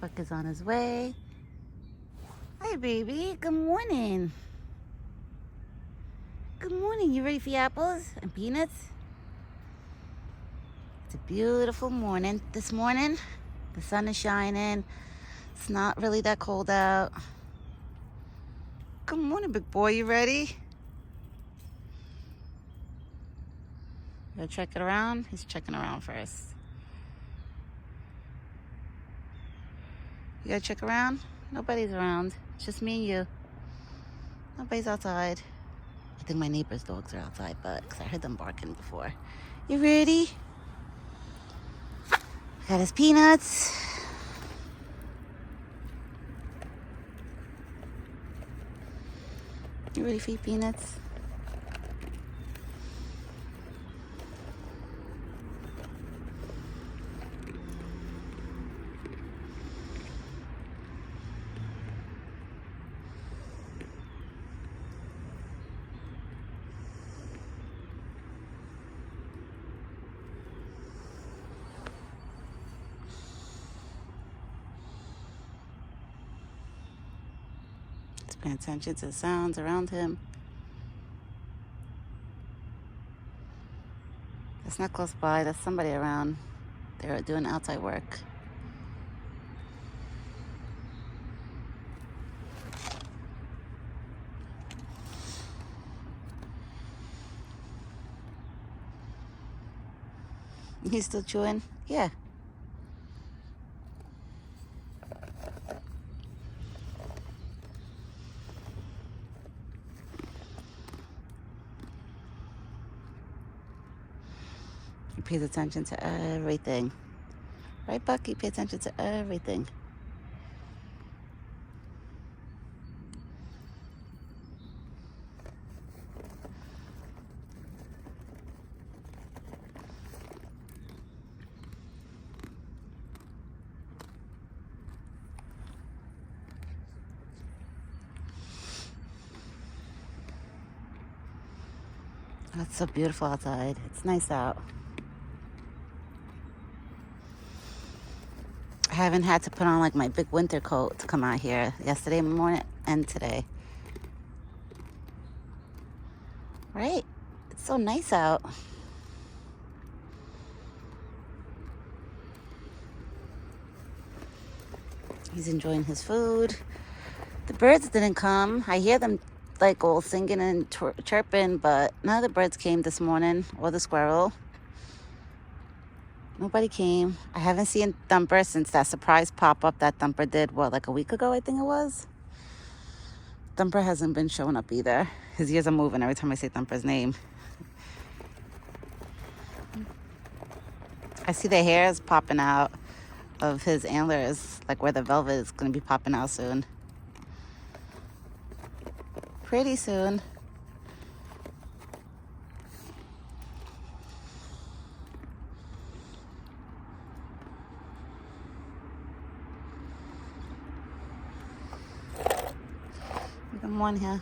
Buck is on his way. Hi, baby. Good morning. Good morning. You ready for your apples and peanuts? It's a beautiful morning this morning. The sun is shining. It's not really that cold out. Good morning, big boy. You ready? You gonna check it around? He's checking around first. You gotta check around? Nobody's around. It's just me and you. Nobody's outside. I think my neighbor's dogs are outside, but because I heard them barking before. You ready? Got his peanuts. You ready for your peanuts? He's paying attention to the sounds around him. That's not close by. That's somebody around. They're doing outside work. He's still chewing? Yeah. He pays attention to everything. Right, Bucky? Pay attention to everything. Oh, it's so beautiful outside. It's nice out. I haven't had to put on like my big winter coat to come out here yesterday morning and today. Right? It's so nice out. He's enjoying his food. The birds didn't come. I hear them like all singing and chirping, but none of the birds came this morning, or the squirrel. Nobody came. I haven't seen Thumper since that surprise pop-up that Thumper did, like a week ago, I think it was. Thumper hasn't been showing up either. His ears are moving every time I say Thumper's name. I see the hairs popping out of his antlers, like where the velvet is going to be popping out soon. Pretty soon. Come on here.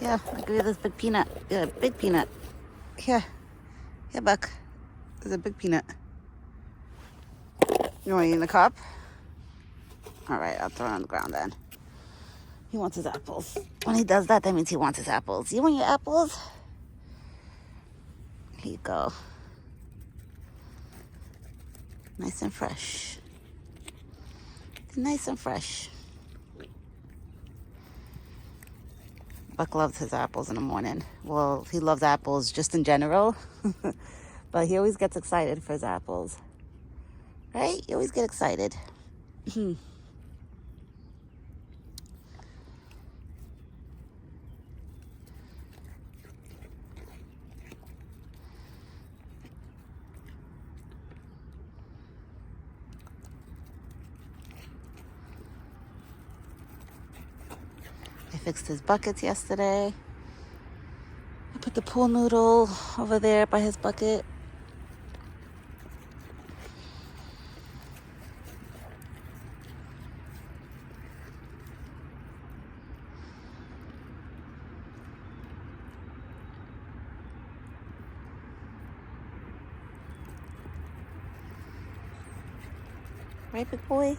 Yeah, I'll give you this big peanut. Yeah, big peanut. Here. Here, Buck. There's a big peanut. You want to eat in the cup? All right, I'll throw it on the ground then. He wants his apples. When he does that, that means he wants his apples. You want your apples? Here you go. Nice and fresh. Nice and fresh. Buck loves his apples in the morning. Well, he loves apples just in general. But he always gets excited for his apples. Right? You always get excited. I fixed his buckets yesterday. I put the pool noodle over there by his bucket. Right, big boy?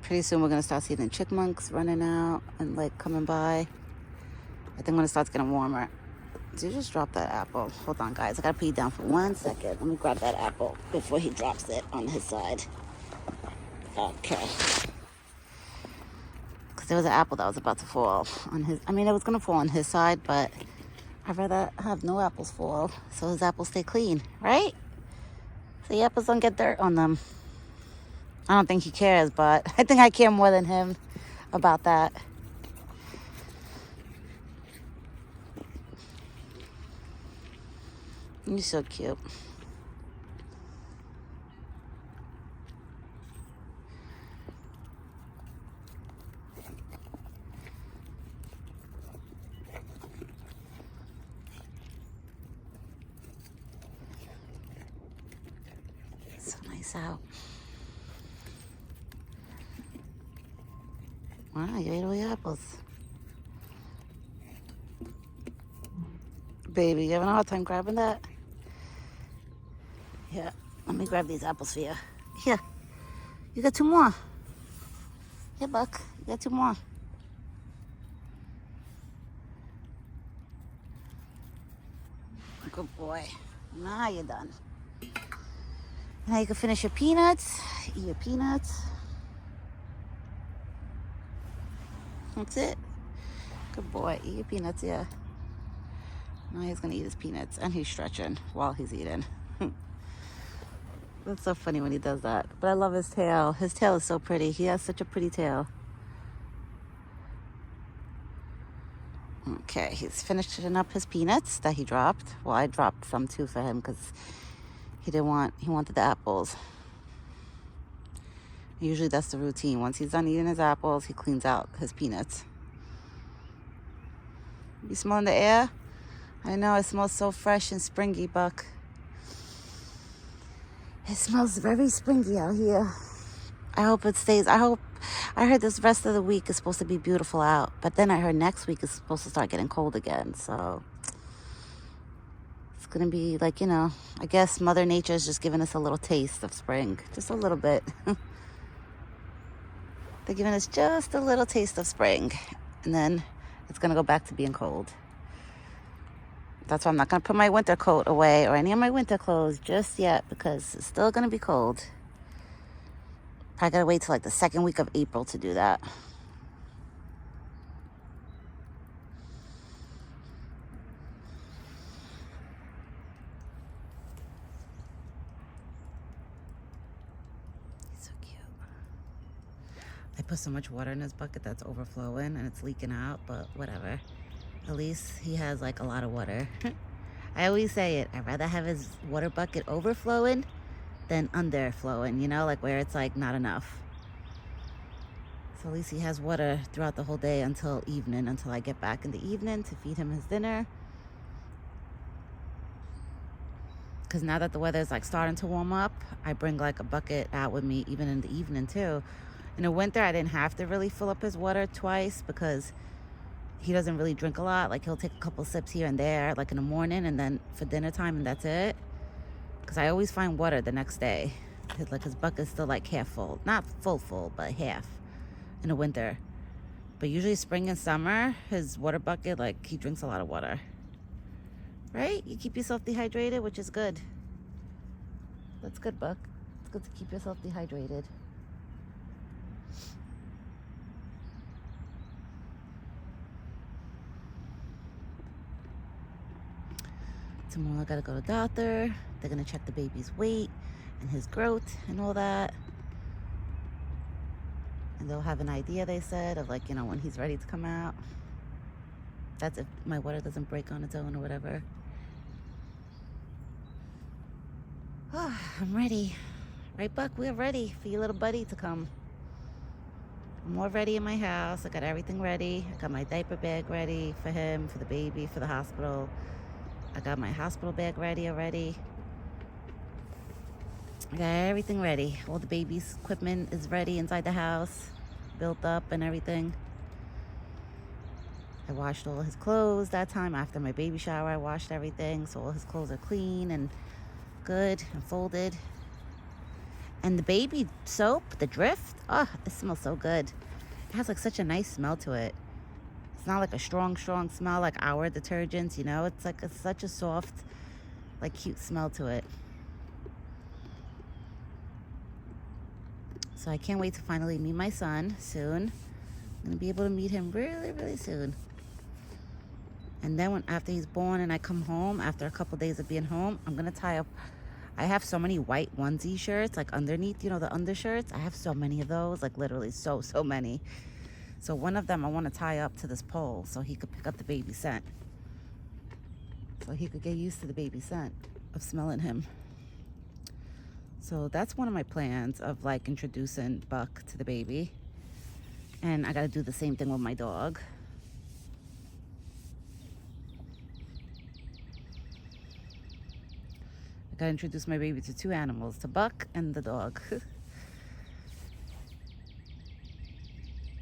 Pretty soon we're going to start seeing the chipmunks running out and like coming by. I think when it starts getting warmer. Did you just drop that apple? Hold on, guys. I got to put you down for 1 second. Let me grab that apple before he drops it on his side. Okay. Because there was an apple that was about to fall on his... I mean, it was going to fall on his side, but I'd rather have no apples fall so his apples stay clean, right? So the apples don't get dirt on them. I don't think he cares, but I think I care more than him about that. You're so cute. It's so nice out. Wow, you ate all your apples. Baby, you having a hard time grabbing that? Yeah, let me grab these apples for you. Here, you got 2 more. Here, Buck, you got 2 more. Good boy. Now you're done. Now you can finish your peanuts. Eat your peanuts. That's it. Good boy. Eat your peanuts, yeah. Now he's gonna eat his peanuts and he's stretching while he's eating. That's so funny when he does that. But I love his tail. His tail is so pretty. He has such a pretty tail. Okay, he's finishing up his peanuts that he dropped. Well, I dropped some too for him because he wanted the apples. Usually that's the routine. Once he's done eating his apples, he cleans out his peanuts. You smelling the air? I know, it smells so fresh and springy, Buck. It smells very springy out here. I hope it stays. I heard this rest of the week is supposed to be beautiful out, but then I heard next week is supposed to start getting cold again. So it's going to be like, I guess Mother Nature is just giving us a little taste of spring. Just a little bit. They're giving us just a little taste of spring. And then it's going to go back to being cold. That's why I'm not going to put my winter coat away or any of my winter clothes just yet because it's still going to be cold. I got to wait till like the 2nd week of April to do that. He's so cute. I put so much water in this bucket that's overflowing and it's leaking out, but whatever. At least he has like a lot of water. I always say it. I'd rather have his water bucket overflowing than underflowing, like where it's like not enough. So at least he has water throughout the whole day until evening, until I get back in the evening to feed him his dinner. Because now that the weather is like starting to warm up, I bring like a bucket out with me even in the evening too. In the winter, I didn't have to really fill up his water twice because he doesn't really drink a lot. Like he'll take a couple sips here and there, like in the morning and then for dinner time, and that's it. Because I always find water the next day. Like his bucket's still like half full. Not full, but half in the winter. But usually spring and summer, his water bucket, like he drinks a lot of water. Right? You keep yourself dehydrated, which is good. That's good, Buck. It's good to keep yourself dehydrated. Tomorrow I gotta go to the doctor. They're gonna check the baby's weight and his growth and all that. And they'll have an idea, they said, of like, when he's ready to come out. That's if my water doesn't break on its own or whatever. Oh, I'm ready. Right, Buck? We're ready for your little buddy to come. I'm all ready in my house. I got everything ready. I got my diaper bag ready for him, for the baby, for the hospital. I got my hospital bag ready already. I got everything ready. All the baby's equipment is ready inside the house, built up and everything. I washed all his clothes that time. After my baby shower, I washed everything. So all his clothes are clean and good and folded. And the baby soap, the Drift, oh, it smells so good. It has like such a nice smell to it. It's not like a strong smell like our detergents, you know? It's like such a soft, like cute smell to it. So I can't wait to finally meet my son soon. I'm gonna be able to meet him really soon. And then after he's born and I come home, after a couple days of being home, I'm gonna tie up. I have so many white onesie shirts, like underneath, you know, the undershirts. I have so many of those, like literally so many. So one of them I want to tie up to this pole so he could pick up the baby scent. So he could get used to the baby scent of smelling him. So that's one of my plans of like introducing Buck to the baby. And I got to do the same thing with my dog. I gotta introduce my baby to two animals, to Buck and the dog.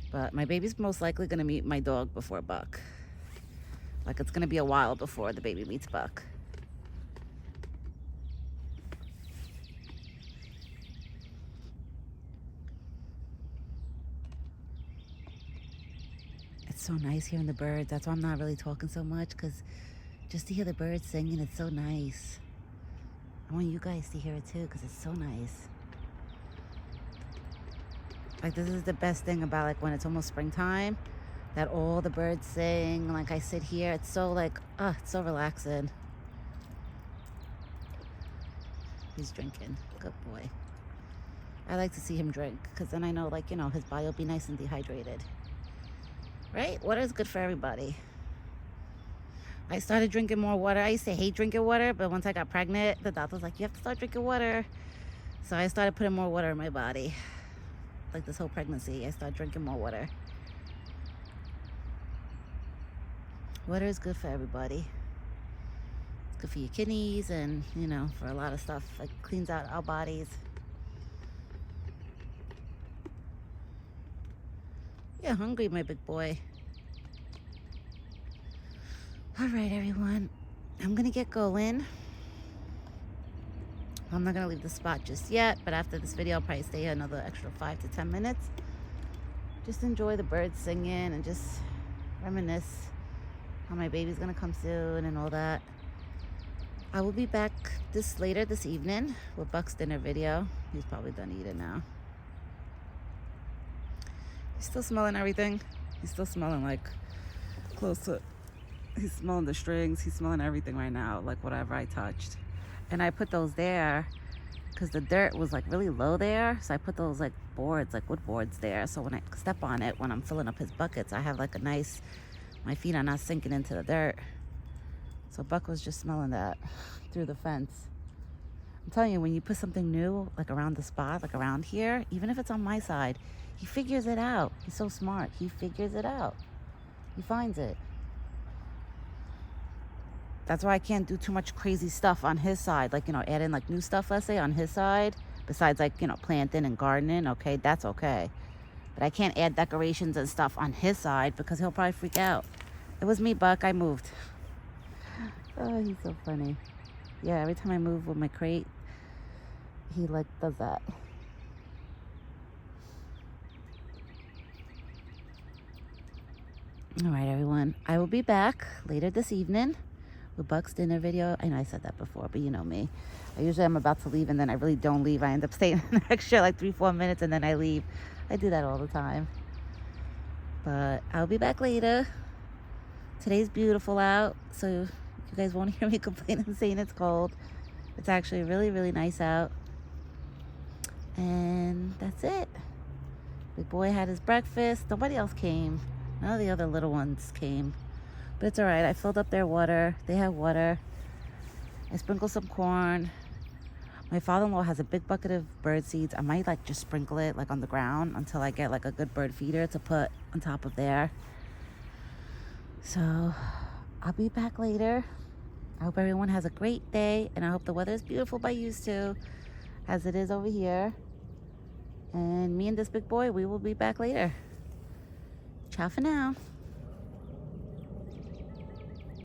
But my baby's most likely gonna meet my dog before Buck. Like it's gonna be a while before the baby meets Buck. It's so nice hearing the birds. That's why I'm not really talking so much, because just to hear the birds singing, it's so nice. I want you guys to hear it too, because it's so nice. Like this is the best thing about like when it's almost springtime, that all the birds sing. Like I sit here, it's so like, it's so relaxing. He's drinking, good boy. I like to see him drink, because then I know, like, you know, his body will be nice and dehydrated. Right? Water is good for everybody. I started drinking more water. I used to hate drinking water, but once I got pregnant, the doctor was like, you have to start drinking water. So I started putting more water in my body. Like this whole pregnancy, I started drinking more water. Water is good for everybody. It's good for your kidneys and, you know, for a lot of stuff. It cleans out our bodies. You're hungry, my big boy. All right, everyone. I'm gonna get going. I'm not gonna leave the spot just yet, but after this video, I'll probably stay here another extra 5 to 10 minutes. Just enjoy the birds singing and just reminisce how my baby's gonna come soon and all that. I will be back later this evening with Buck's dinner video. He's probably done eating now. He's still smelling everything. He's still smelling like close to, he's smelling the strings. He's smelling everything right now, like whatever I touched. And I put those there because the dirt was like really low there. So I put those like boards, like wood boards there. So when I step on it, when I'm filling up his buckets, I have like a nice, my feet are not sinking into the dirt. So Buck was just smelling that through the fence. I'm telling you, when you put something new, like around the spot, like around here, even if it's on my side, he figures it out. He's so smart. He figures it out. He finds it. That's why I can't do too much crazy stuff on his side. Like, you know, add in like new stuff, let's say, on his side. Besides like, you know, planting and gardening. Okay, that's okay. But I can't add decorations and stuff on his side because he'll probably freak out. It was me, Buck. I moved. Oh, he's so funny. Yeah, every time I move with my crate, he like does that. All right, everyone. I will be back later this evening with Buck's dinner video. I know I said that before, but you know me. I'm about to leave and then I really don't leave. I end up staying an extra like 3-4 minutes and then I leave. I do that all the time. But I'll be back later. Today's beautiful out, so you guys won't hear me complain and saying it's cold. It's actually really nice out. And that's it. Big boy had his breakfast. Nobody else came. None of the other little ones came. But it's all right. I filled up their water. They have water. I sprinkled some corn. My father-in-law has a big bucket of bird seeds. I might like just sprinkle it like on the ground until I get like a good bird feeder to put on top of there. So I'll be back later. I hope everyone has a great day and I hope the weather is beautiful by you too, as it is over here. And me and this big boy, we will be back later. Ciao for now.